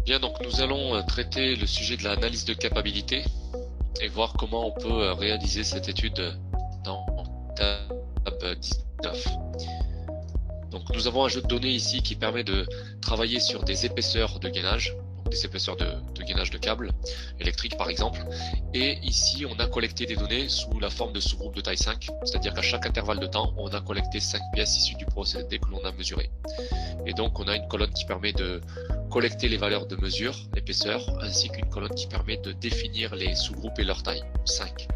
Bien, donc nous allons traiter le sujet de l'analyse de capacité et voir comment on peut réaliser cette étude dans Tab 19. Donc nous avons un jeu de données ici qui permet de travailler sur des épaisseurs de gainage, donc des épaisseurs de gainage de câbles électriques par exemple. Et ici on a collecté des données sous la forme de sous-groupes de taille 5, c'est-à-dire qu'à chaque intervalle de temps on a collecté 5 pièces issues du procédé que l'on a mesuré. Et donc on a une colonne qui permet de collecter les valeurs de mesure, l'épaisseur, ainsi qu'une colonne qui permet de définir les sous-groupes et leur taille, 5.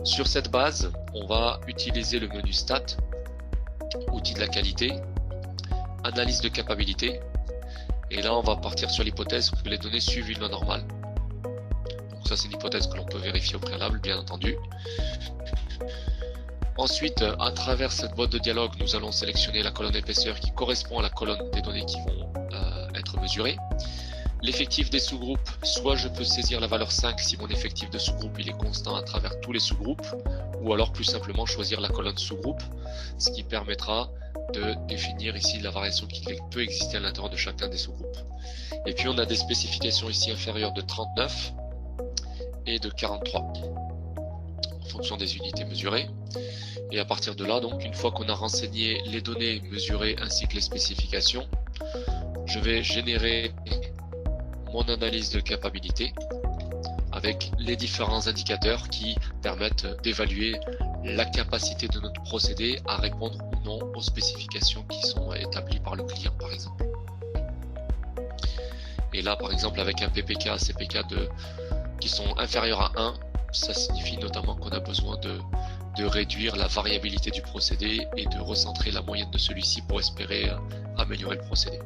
Sur cette base, on va utiliser le menu Stat, outil de la qualité, analyse de capacité, et là on va partir sur l'hypothèse que les données suivent une loi normale. Donc ça c'est une hypothèse que l'on peut vérifier au préalable, bien entendu. Ensuite, à travers cette boîte de dialogue, nous allons sélectionner la colonne épaisseur qui correspond à la colonne des données qui vont être mesurées. L'effectif des sous-groupes, soit je peux saisir la valeur 5 si mon effectif de sous-groupe il est constant à travers tous les sous-groupes, ou alors plus simplement choisir la colonne sous-groupe, ce qui permettra de définir ici la variation qui peut exister à l'intérieur de chacun des sous-groupes. Et puis on a des spécifications ici inférieures de 39 et de 43 en fonction des unités mesurées. Et à partir de là, donc une fois qu'on a renseigné les données mesurées ainsi que les spécifications, je vais générer mon analyse de capacité avec les différents indicateurs qui permettent d'évaluer la capacité de notre procédé à répondre ou non aux spécifications qui sont établies par le client par exemple. Et là par exemple avec un PPK, CPK qui sont inférieurs à 1, ça signifie notamment qu'on a besoin de réduire la variabilité du procédé et de recentrer la moyenne de celui-ci pour espérer améliorer le procédé.